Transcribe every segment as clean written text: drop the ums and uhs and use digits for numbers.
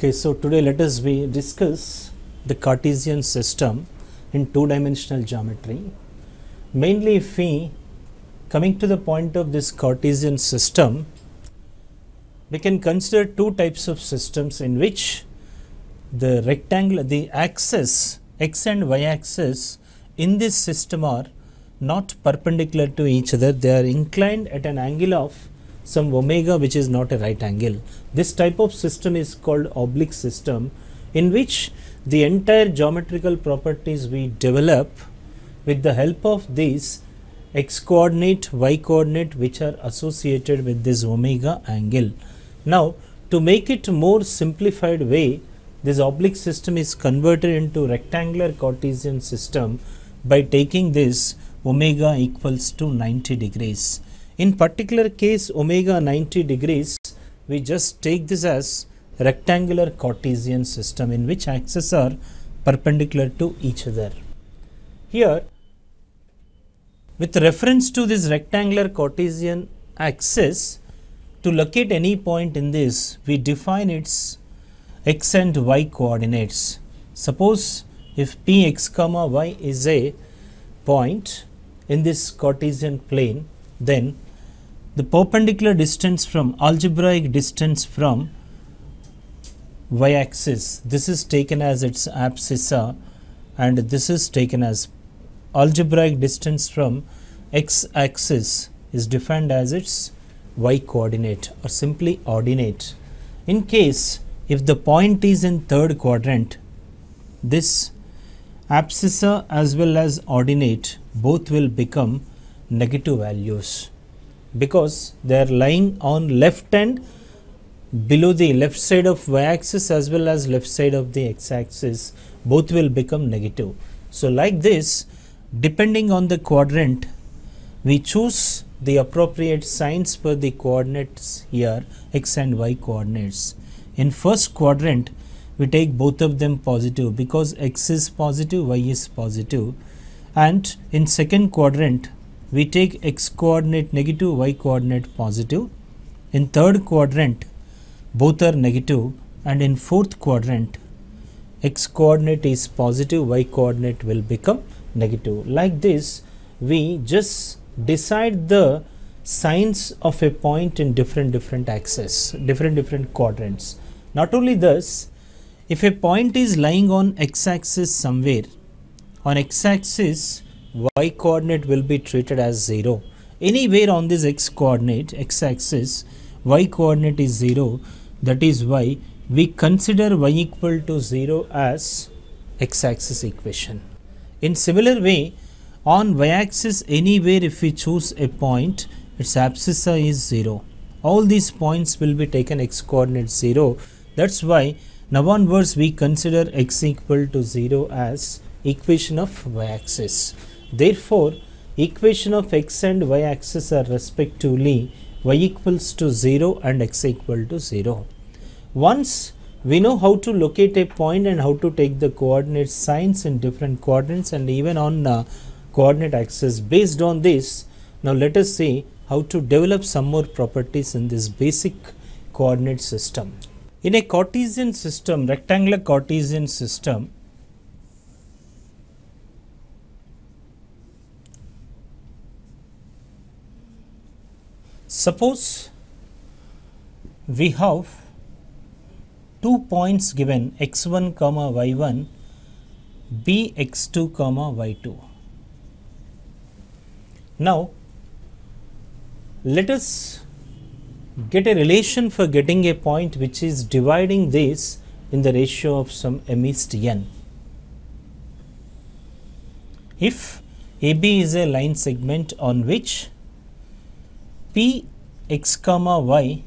Okay, so today let us discuss the Cartesian system in two-dimensional geometry. Mainly if we coming to the point of this Cartesian system, we can consider two types of systems in which the rectangle, the axis x and y axis in this system are not perpendicular to each other, they are inclined at an angle of some omega which is not a right angle. This type of system is called oblique system, in which the entire geometrical properties we develop with the help of these x coordinate, y coordinate which are associated with this omega angle. Now to make it more simplified way, this oblique system is converted into rectangular Cartesian system by taking this omega equals to 90 degrees. In particular case omega 90 degrees, we just take this as rectangular Cartesian system in which axes are perpendicular to each other. Here, with reference to this rectangular Cartesian axis, to locate any point in this, we define its x and y coordinates. Suppose if px comma y is a point in this Cartesian plane, then the perpendicular distance from algebraic distance from y axis, this is taken as its abscissa, and this is taken as algebraic distance from x axis is defined as its y coordinate or simply ordinate. In case if the point is in third quadrant, this abscissa as well as ordinate both will become negative values, because they are lying on left and below the left side of y axis as well as left side of the x axis, both will become negative. So like this, depending on the quadrant, we choose the appropriate signs for the coordinates here, x and y coordinates. In first quadrant, we take both of them positive because x is positive, y is positive, and in second quadrant we take x coordinate negative, y coordinate positive. In third quadrant both are negative, and in fourth quadrant x coordinate is positive, y coordinate will become negative. Like this, we just decide the signs of a point in different axes, different quadrants. Not only this, if a point is lying on x axis somewhere, on x axis y coordinate will be treated as 0. Anywhere on this x coordinate, x axis, y coordinate is 0. That is why we consider y equal to 0 as x axis equation. In similar way, on y axis anywhere if we choose a point, its abscissa is 0. All these points will be taken x coordinate 0. That's why now onwards we consider x equal to 0 as equation of y axis. Therefore, equation of x and y axis are respectively y equals to 0 and x equal to 0. Once we know how to locate a point and how to take the coordinate signs in different quadrants and even on coordinate axis, based on this, now let us see how to develop some more properties in this basic coordinate system. In a Cartesian system, rectangular Cartesian system, suppose we have 2 points given x1 comma y1, b x2 comma y2. Now let us get a relation for getting a point which is dividing this in the ratio of some m is to n. If AB is a line segment on which P x comma y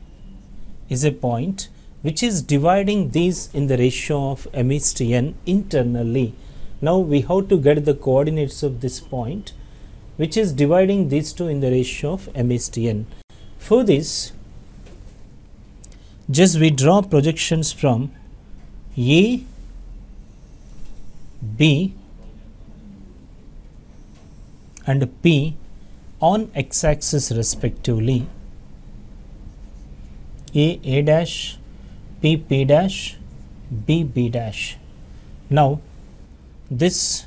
is a point which is dividing these in the ratio of m is to n internally. Now we have to get the coordinates of this point which is dividing these two in the ratio of m is to n. For this, just we draw projections from A, B and P on x axis respectively. A dash, P dash B B dash. Now this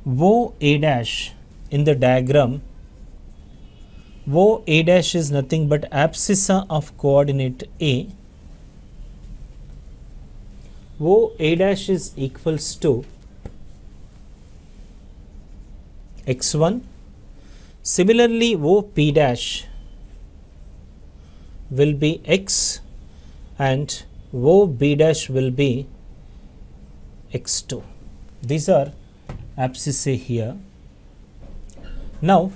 O A dash in the diagram, O A dash is nothing but abscissa of coordinate A. O A dash is equals to x1. Similarly, O P dash will be x and O B dash will be x2. These are abscissae here. Now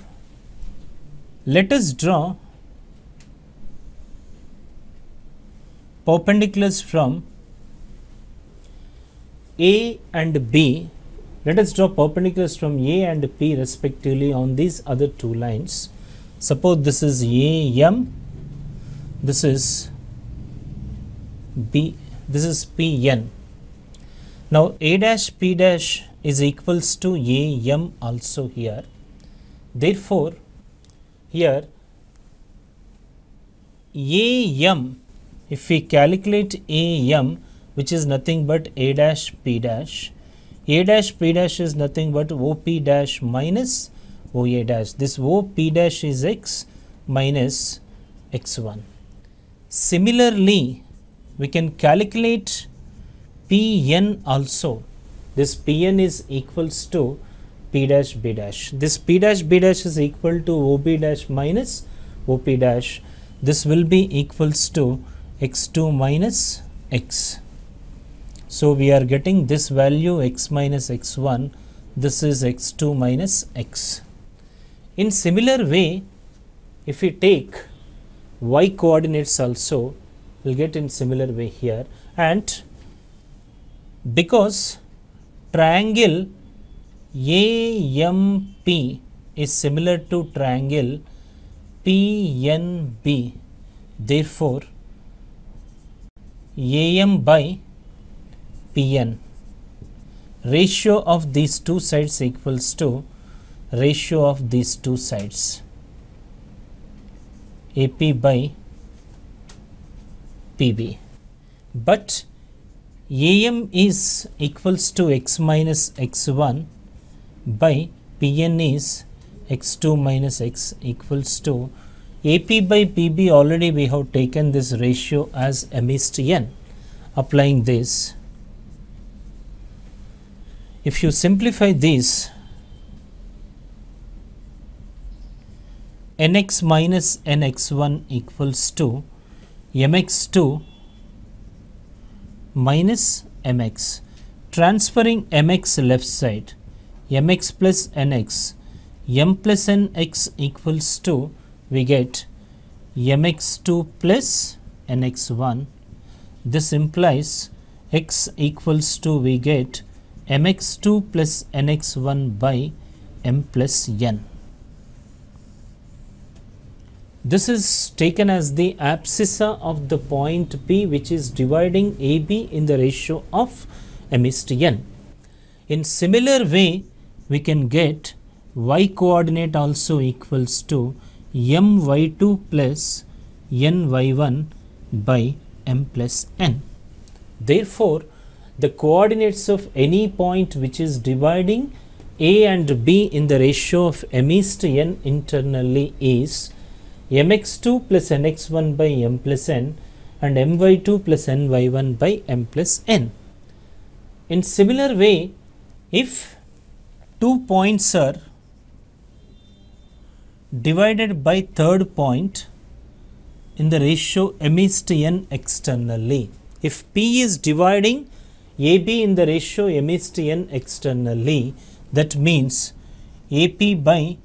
let us draw perpendiculars from A and B. Let us draw perpendiculars from A and P respectively on these other two lines. Suppose this is AM, this is B, this is PN. Now A dash P dash is equals to AM also here. Therefore, here AM, if we calculate AM, which is nothing but A dash P dash, A dash P dash is nothing but OP dash minus OA dash. This OP dash is x minus x1. Similarly, we can calculate Pn also. This Pn is equals to P dash B dash. This P dash B dash is equal to OB dash minus OP dash. This will be equals to x2 minus x. So we are getting this value x minus x1. This is x2 minus x. In similar way, if we take y coordinates also, we'll get in similar way here. And because triangle AMP is similar to triangle PNB, therefore AM by PN, ratio of these two sides equals to ratio of these two sides, AP by PB. But AM is equals to x minus x1 by Pn is x2 minus x equals to AP by PB. Already we have taken this ratio as m is to n. Applying this, if you simplify this, nx minus nx1 equals to mx2 minus mx. Transferring mx left side, mx plus nx, m plus nx equals to, we get mx2 plus nx1. This implies x equals to, we get mx2 plus nx1 by m plus n. This is taken as the abscissa of the point P, which is dividing AB in the ratio of m is to n. In similar way, we can get y coordinate also equals to my2 plus ny1 by m plus n. Therefore, the coordinates of any point which is dividing A and B in the ratio of m is to n internally is mx2 plus nx1 by m plus n and my2 plus ny1 by m plus n. In similar way, if two points are divided by third point in the ratio m is to n externally, if P is dividing AB in the ratio m is to n externally, that means AP by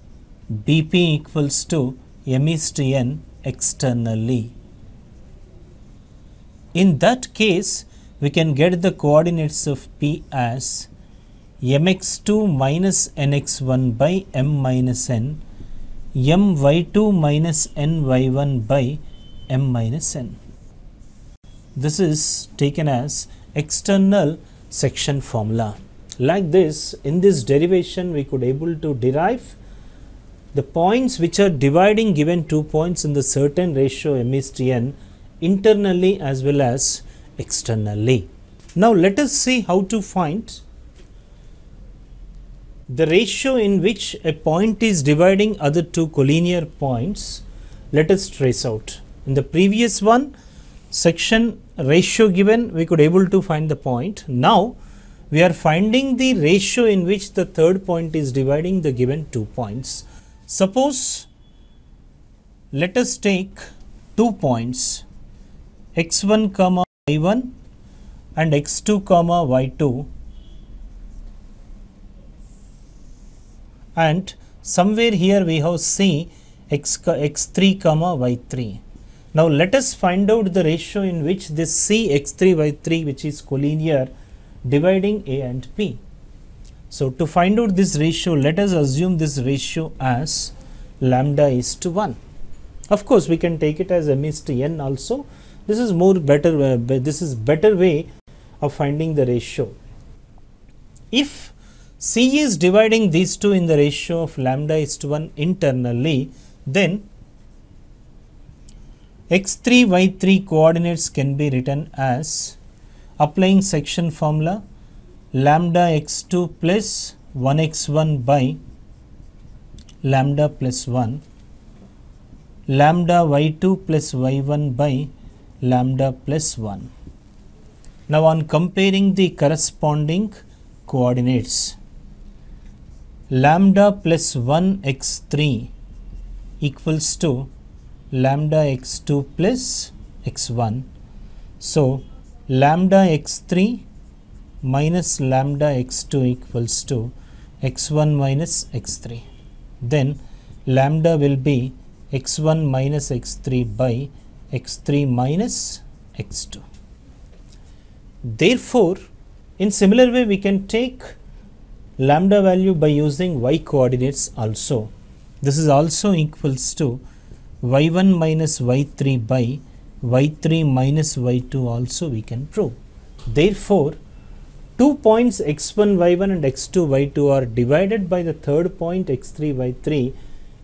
BP equals to m is to n externally. In that case, we can get the coordinates of P as mx2 minus nx1 by m minus n, my2 minus ny1 by m minus n. This is taken as external section formula. Like this, in this derivation, we could able to derive the points which are dividing given 2 points in the certain ratio m is to n internally as well as externally. Now let us see how to find the ratio in which a point is dividing other two collinear points. Let us trace out. In the previous one section, ratio given, we could able to find the point. Now we are finding the ratio in which the third point is dividing the given 2 points. Suppose let us take 2 points x1 comma y1 and x2 comma y2, and somewhere here we have C x3 comma y3. Now let us find out the ratio in which this C x3 y3, which is collinear, dividing A and P. So to find out this ratio, let us assume this ratio as lambda is to 1. Of course we can take it as m is to n also. This is better way of finding the ratio. If C is dividing these two in the ratio of lambda is to 1 internally, then x3 y3 coordinates can be written as, applying section formula, lambda x2 plus 1x1 by lambda plus 1, lambda y2 plus y1 by lambda plus 1. Now on comparing the corresponding coordinates, lambda plus 1 x3 equals to lambda x2 plus x1. So lambda x3 minus lambda x2 equals to x1 minus x3. Then lambda will be x1 minus x3 by x3 minus x2. Therefore, in similar way we can take lambda value by using y coordinates also. This is also equals to y1 minus y3 by y3 minus y2 also we can prove. Therefore, 2 points x1 y1 and x2 y2 are divided by the third point x3 y3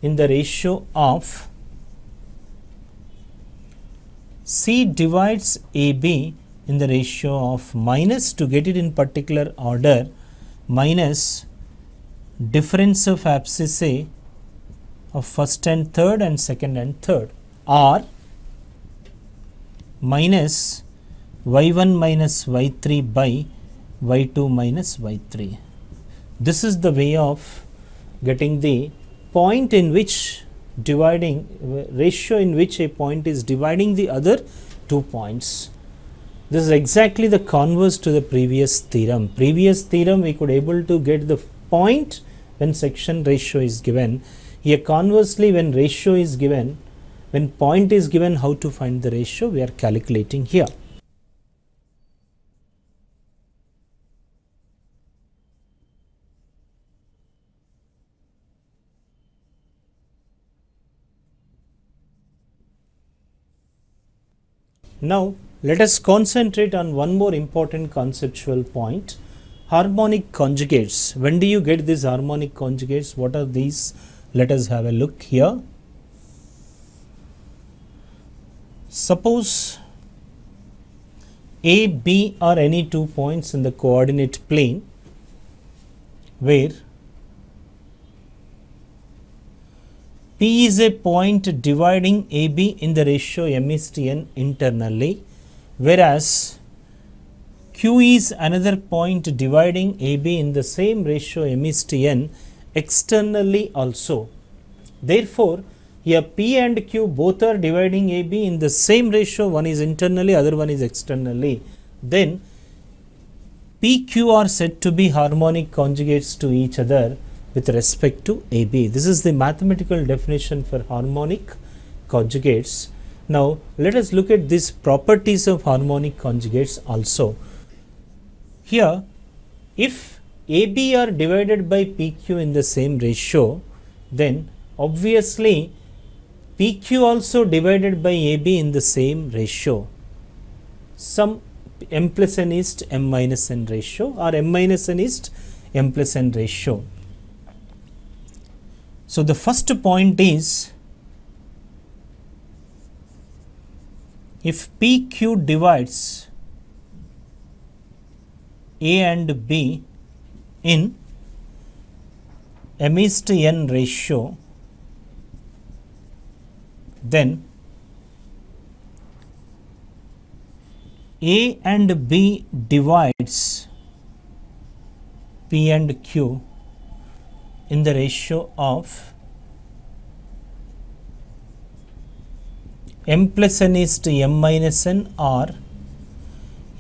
in the ratio of C divides AB in the ratio of minus, to get it in particular order, minus difference of abscissa of first and third and second and third, or minus y1 minus y3 by y2 minus y3. This is the way of getting the point in which ratio in which a point is dividing the other 2 points. This is exactly the converse to the previous theorem. Previous theorem we could able to get the point when section ratio is given. Here conversely, when ratio is given, when point is given, how to find the ratio we are calculating here. Now let us concentrate on one more important conceptual point, harmonic conjugates. When do you get these harmonic conjugates? What are these? Let us have a look here. Suppose A, B are any 2 points in the coordinate plane where P is a point dividing AB in the ratio m is to n internally, whereas Q is another point dividing AB in the same ratio m is to n externally also. Therefore, here P and Q both are dividing AB in the same ratio, one is internally, other one is externally. Then PQ are said to be harmonic conjugates to each other with respect to AB. This is the mathematical definition for harmonic conjugates. Now let us look at these properties of harmonic conjugates also. Here, if AB are divided by PQ in the same ratio, then obviously PQ also divided by AB in the same ratio. Some m plus n is m minus n ratio, or m minus n is m plus n ratio. So the first point is, if PQ divides A and B in M:n ratio, then A and B divides P and Q in the ratio of M plus n is to M minus n or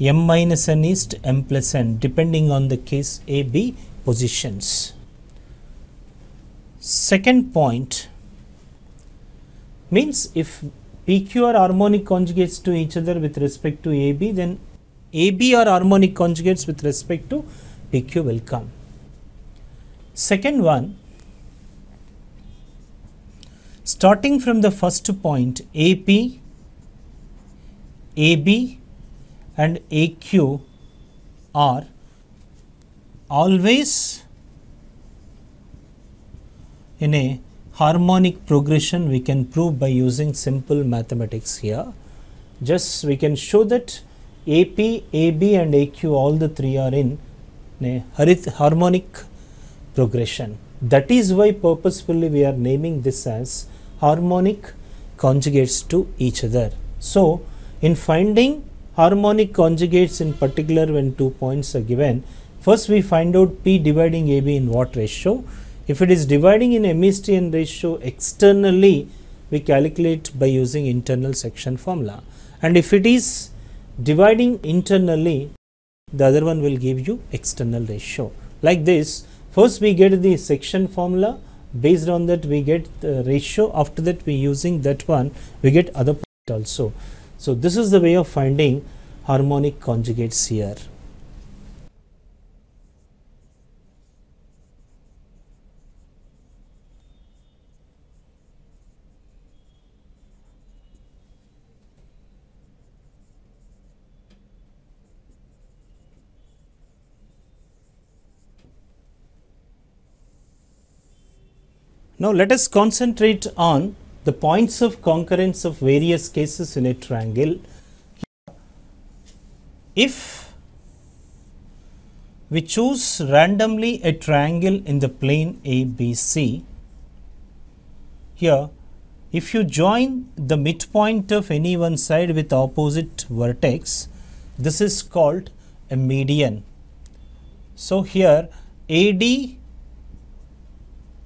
M minus n is to M plus n, depending on the case A, B positions. Second point means if PQ are harmonic conjugates to each other with respect to AB, then AB are harmonic conjugates with respect to PQ will come. Second one, starting from the first point, AP, AB and AQ are always in a harmonic progression. We can prove by using simple mathematics here. Just we can show that AP, AB and AQ, all the three are in a harmonic progression. That is why purposefully we are naming this as harmonic conjugates to each other. So in finding harmonic conjugates, in particular when 2 points are given, first we find out P dividing AB in what ratio. If it is dividing in M:n ratio externally, we calculate by using internal section formula, and if it is dividing internally, the other one will give you external ratio. Like this, first we get the section formula, based on that we get the ratio, after that we using that one we get other point also. So this is the way of finding harmonic conjugates here. Now let us concentrate on the points of concurrence of various cases in a triangle. If we choose randomly a triangle in the plane ABC, here if you join the midpoint of any one side with opposite vertex, this is called a median. So here AD,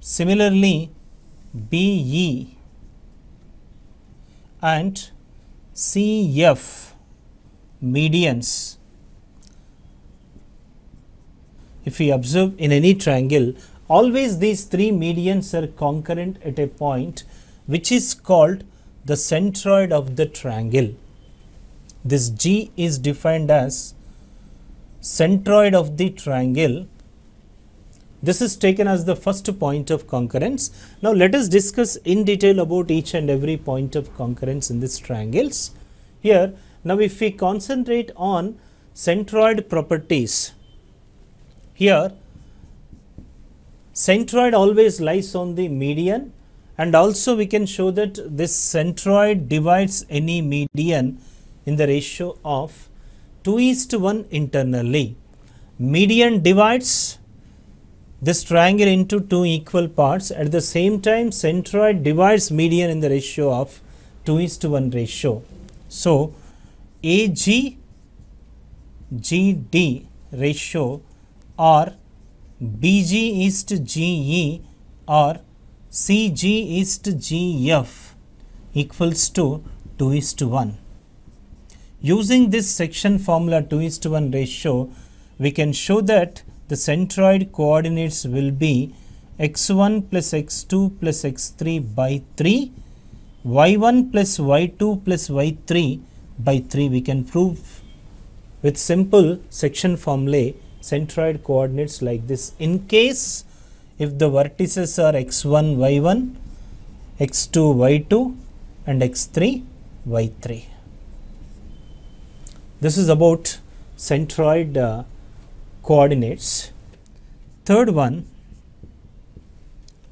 similarly BE and CF medians. If we observe in any triangle, always these three medians are concurrent at a point which is called the centroid of the triangle. This G is defined as centroid of the triangle. This is taken as the first point of concurrence. Now let us discuss in detail about each and every point of concurrence in these triangles. Here, now if we concentrate on centroid properties, here centroid always lies on the median, and also we can show that this centroid divides any median in the ratio of 2:1 internally. Median divides this triangle into two equal parts. At the same time, centroid divides median in the ratio of 2:1 ratio. So AG GD ratio or BG is to GE or CG is to GF equals to 2:1. Using this section formula 2:1 ratio, we can show that the centroid coordinates will be x1 plus x2 plus x3 by 3, y1 plus y2 plus y3 by 3. We can prove with simple section formulae centroid coordinates like this. In case if the vertices are x1 y1, x2 y2 and x3 y3. This is about centroid coordinates. Third one,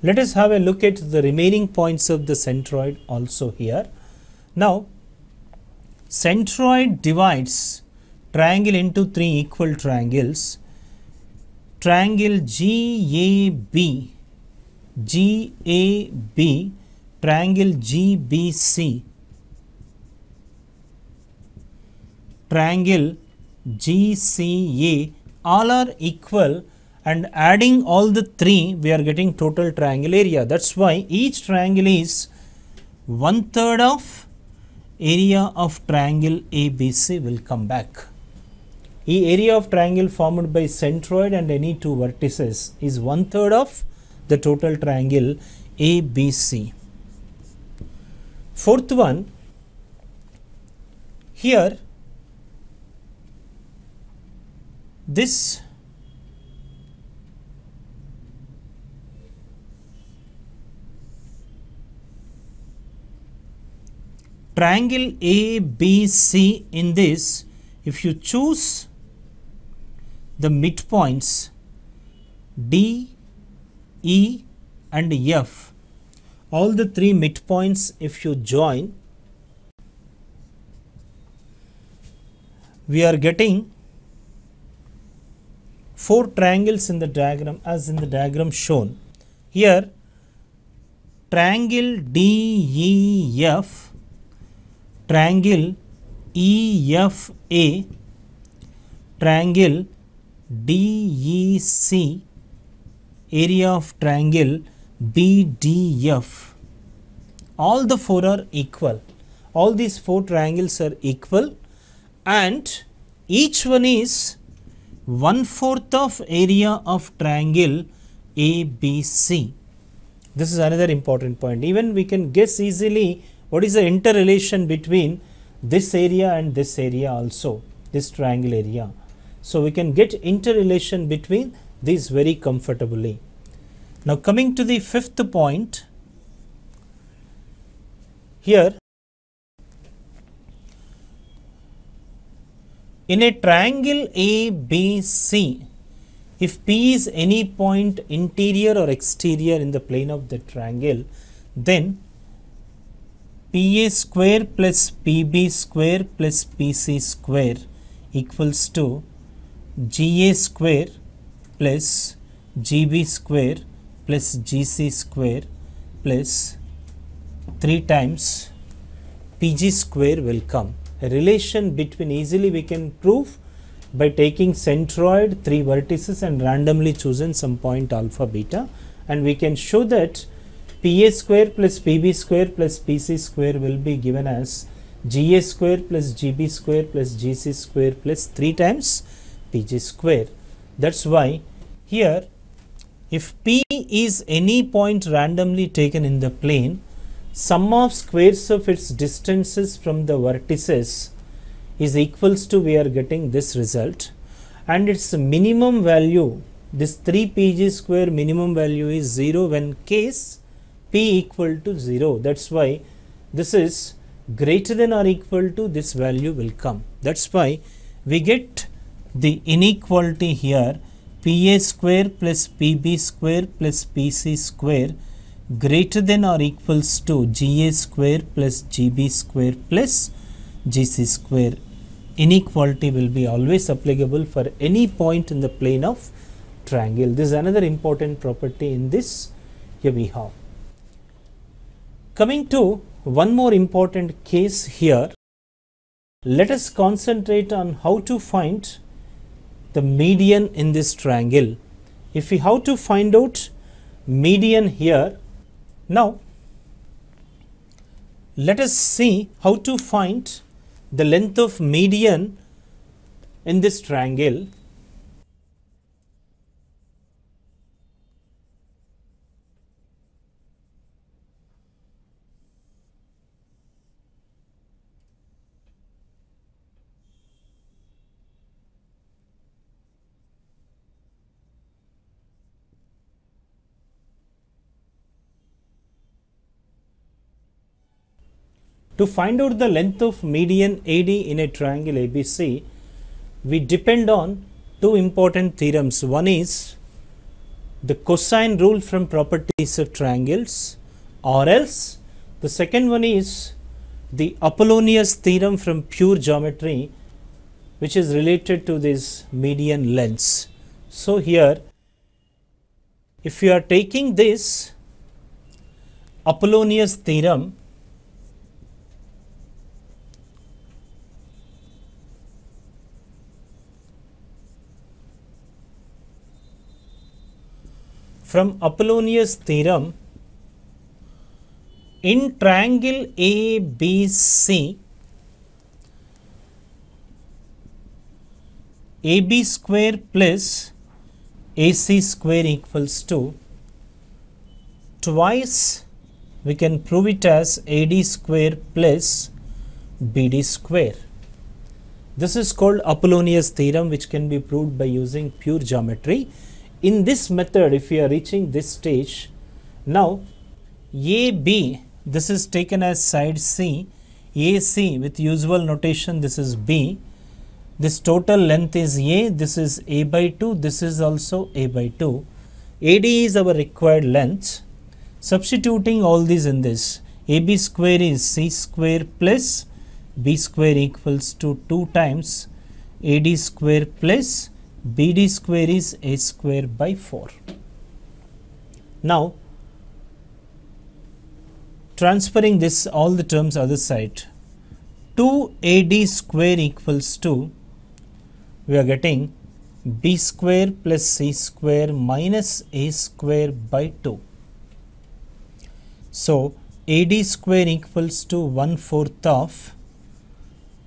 let us have a look at the remaining points of the centroid also here. Now centroid divides triangle into three equal triangles. Triangle GAB, triangle GBC, triangle GCA, all are equal, and adding all the three we are getting total triangle area. That's why each triangle is 1/3 of area of triangle ABC will come back. The area of triangle formed by centroid and any two vertices is 1/3 of the total triangle ABC. Fourth one, here this triangle ABC, in this, if you choose the midpoints D, E and F, all the three midpoints if you join, we are getting four triangles in the diagram as in the diagram shown. Here triangle DEF, triangle EFA, triangle DEC, area of triangle BDF. All the four are equal. All these four triangles are equal, and each one is 1/4 of area of triangle ABC. This is another important point. Even we can guess easily what is the interrelation between this area and this area also, this triangle area. So we can get interrelation between these very comfortably. Now coming to the fifth point, here in a triangle ABC, if P is any point interior or exterior in the plane of the triangle, then PA square plus PB square plus PC square equals to GA square plus GB square plus GC square plus 3 times PG square will come. A relation between, easily we can prove by taking centroid, 3 vertices and randomly chosen some point alpha beta, and we can show that PA square plus PB square plus PC square will be given as GA square plus GB square plus GC square plus 3 times PG square. That's why here if P is any point randomly taken in the plane, sum of squares of its distances from the vertices is equals to, we are getting this result, and its minimum value, this 3 PG square minimum value is 0 when case P equal to 0. That's why this is greater than or equal to this value will come. That's why we get the inequality here, PA square plus PB square plus PC square greater than or equals to GA square plus GB square plus GC square. Inequality will be always applicable for any point in the plane of triangle. This is another important property in this here we have. Coming to one more important case here, let us concentrate on how to find the median in this triangle. If we have to find out median here, now let us see how to find the length of median in this triangle. To find out the length of median AD in a triangle ABC, we depend on two important theorems. One is the cosine rule from properties of triangles, or else the second one is the Apollonius theorem from pure geometry which is related to this median lengths. So here, if you are taking this Apollonius theorem, from Apollonius theorem, in triangle ABC, AB square plus AC square equals to twice, we can prove it as AD square plus BD square. This is called Apollonius theorem, which can be proved by using pure geometry. In this method, if we are reaching this stage, now AB, this is taken as side C, AC with usual notation, this is B. This total length is A, this is A by 2, this is also A by 2. AD is our required length. Substituting all these in this, AB square is C square plus B square equals to 2 times AD square plus BD square is A square by 4. Now, transferring this all the terms other side, 2 AD square equals to, we are getting B square plus C square minus A square by 2. So, AD square equals to 1/4 of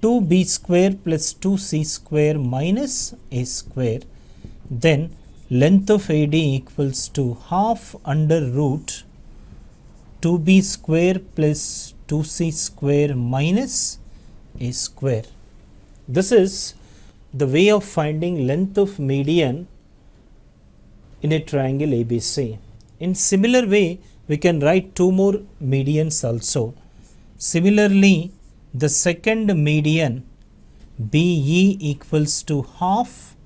2B square plus 2C square minus A square. Then length of AD equals to half under root 2B square plus 2C square minus A square. This is the way of finding length of median in a triangle ABC. In similar way, we can write two more medians also. Similarly, the second median BE equals to half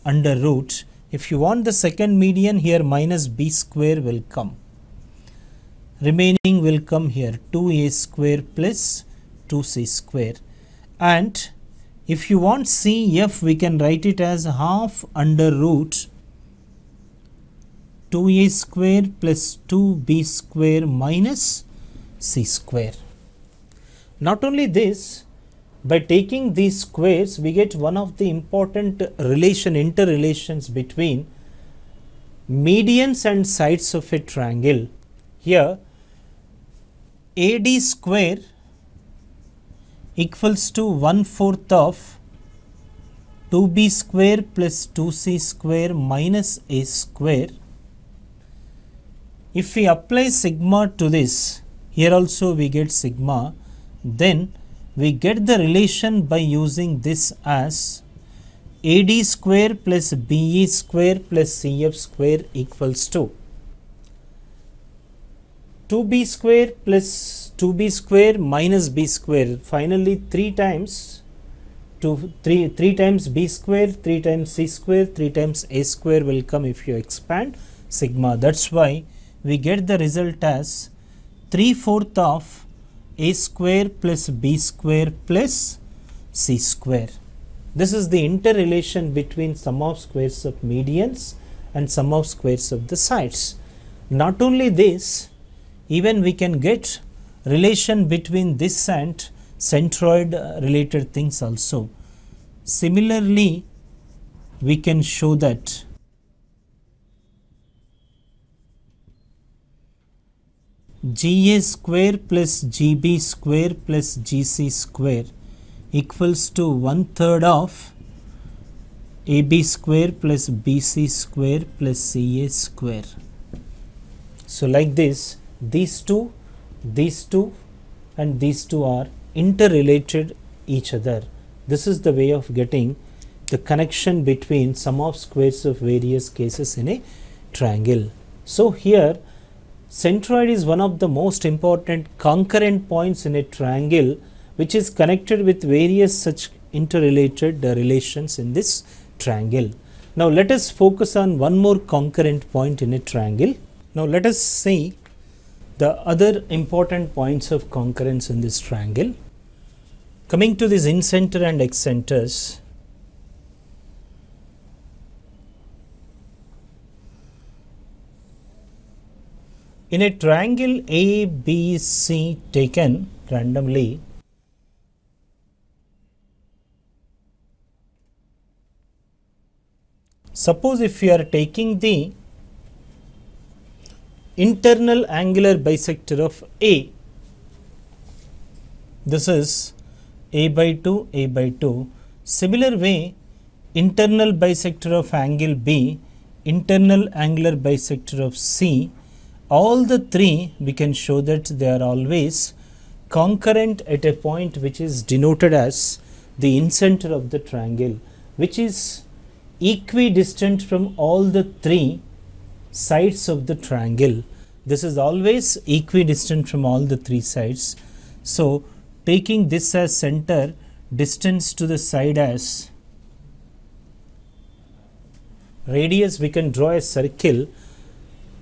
under root. If you want the second median, here minus B square will come. Remaining will come here 2A square plus 2C square. And if you want CF, we can write it as half under root 2A square plus 2B square minus C square. Not only this, by taking these squares, we get one of the important interrelations between medians and sides of a triangle. Here, AD square equals to 1/4 of 2B square plus 2C square minus A square. If we apply sigma to this, here also we get sigma, then we get the relation by using this as AD square plus BE square plus CF square equals to 2B square plus 2B square minus B square. Finally, 3 times B square, 3 times C square, 3 times A square will come if you expand sigma. That's why we get the result as 3/4 of A square plus B square plus C square. This is the interrelation between sum of squares of medians and sum of squares of the sides. Not only this, even we can get relation between this and centroid related things also. Similarly, we can show that GA square plus GB square plus GC square equals to 1/3 of AB square plus BC square plus CA square. So like this, these two and these two are interrelated each other. This is the way of getting the connection between sum of squares of various cases in a triangle. So here, centroid is one of the most important concurrent points in a triangle, which is connected with various such interrelated relations in this triangle. Now let us focus on one more concurrent point in a triangle. Now let us see the other important points of concurrence in this triangle. Coming to these incenter and excenters, In a triangle ABC taken randomly, suppose if we are taking the internal angular bisector of A, this is A by 2, A by 2. Similar way, internal bisector of angle B, internal angular bisector of C, all the three we can show that they are always concurrent at a point which is denoted as the incenter of the triangle, which is equidistant from all the three sides of the triangle. This is always equidistant from all the three sides. So, taking this as center, distance to the side as radius, we can draw a circle.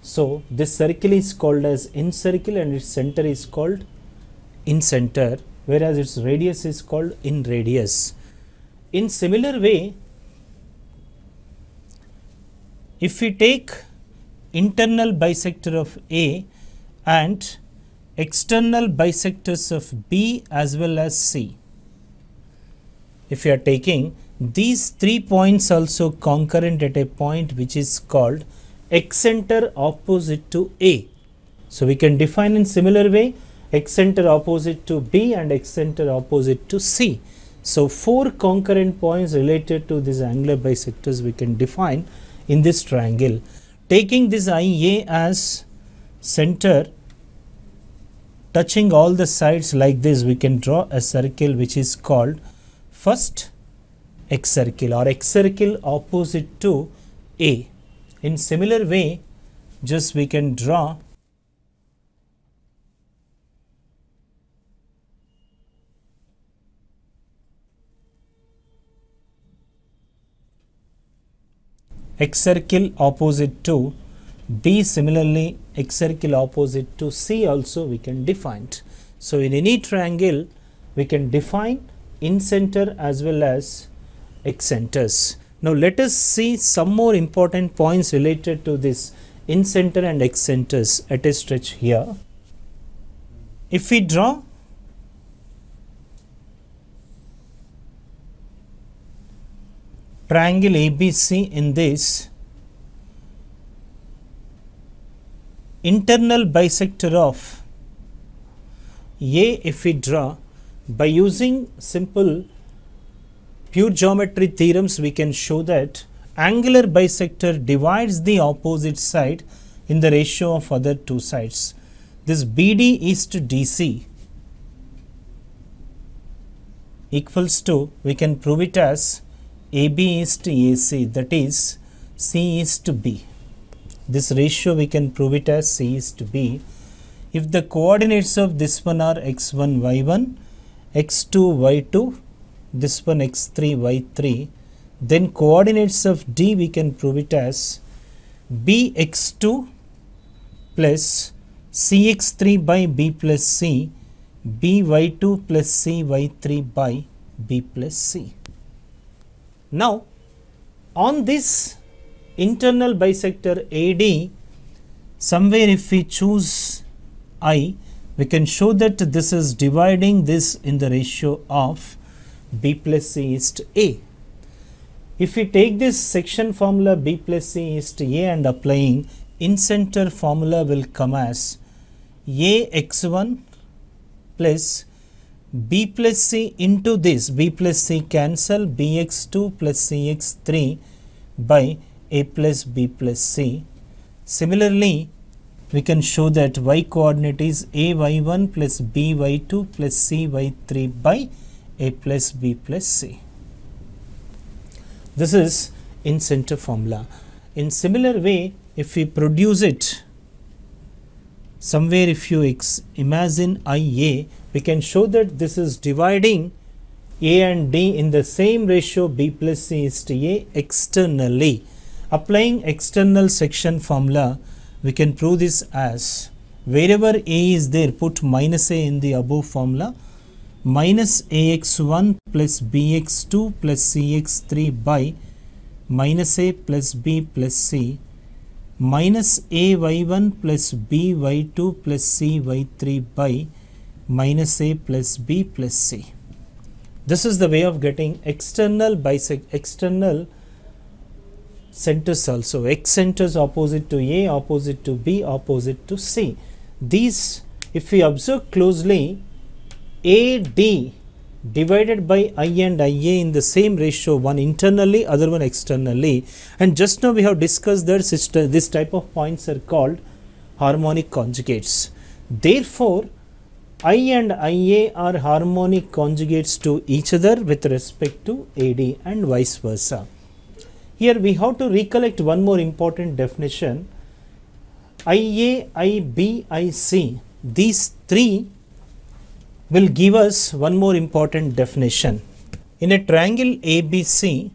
So, this circle is called as incircle and its center is called incenter, whereas its radius is called inradius. In similar way, if we take internal bisector of A and external bisectors of B as well as C, if we are taking these 3 points also concurrent at a point which is called excenter opposite to A. So, we can define in similar way excenter opposite to B and excenter opposite to C. So, 4 concurrent points related to these angular bisectors we can define in this triangle. Taking this IA as center touching all the sides like this, we can draw a circle which is called first X circle or X circle opposite to A. In similar way, just we can draw X circle opposite to B, similarly X circle opposite to C also we can define. So, in any triangle we can define incenter as well as excenters. Now, let us see some more important points related to this incenter and excenters at a stretch here. If we draw triangle ABC in this, internal bisector of A, if we draw by using simple pure geometry theorems, we can show that angular bisector divides the opposite side in the ratio of other two sides. This BD is to DC equals to, we can prove it as AB is to AC, that is C is to B. This ratio we can prove it as C is to B. If the coordinates of this one are x1, y1, x2, y2, this one x3, y3, then coordinates of D we can prove it as bx2 plus cx3 by b plus c, by2 plus cy3 by b plus c. Now, on this internal bisector AD, somewhere if we choose I, we can show that this is dividing this in the ratio of B plus C is to A. If we take this section formula B plus C is to A and applying incenter formula will come as AX1 plus B plus C into this, B plus C cancel, BX2 plus CX3 by A plus B plus C. Similarly, we can show that y coordinate is AY1 plus BY2 plus CY3 by A plus B plus C. This is incenter formula. In similar way, if we produce it, somewhere if you imagine IA, we can show that this is dividing A and D in the same ratio B plus C is to A externally. Applying external section formula, we can prove this as wherever A is there, put minus A in the above formula, minus AX1 plus BX2 plus CX3 by minus A plus B plus C minus ay1 plus by2 plus cy3 by minus a plus b plus c. This is the way of getting external centers also. X centers opposite to A, opposite to B, opposite to C. These, if we observe closely, AD divided by I and IA in the same ratio, one internally, other one externally, and just now we have discussed that this type of points are called harmonic conjugates. Therefore, I and IA are harmonic conjugates to each other with respect to AD and vice versa. Here we have to recollect one more important definition. IA, IB, IC, these three will give us one more important definition. In a triangle ABC,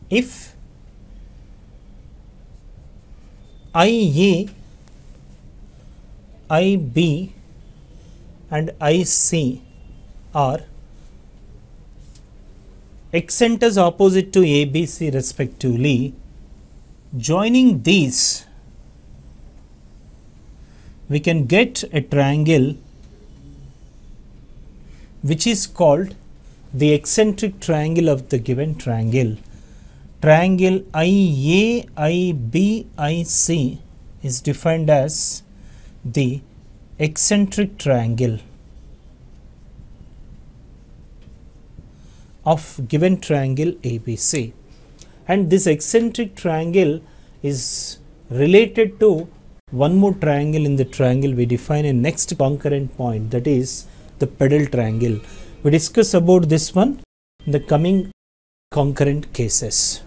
if IA, IB and IC are X centers opposite to ABC respectively, joining these we can get a triangle which is called the eccentric triangle of the given triangle. Triangle IA, IB, IC is defined as the eccentric triangle of given triangle ABC, and this eccentric triangle is related to one more triangle in the triangle we define a next concurrent point, that is the pedal triangle. We discuss about this one in the coming concurrent cases.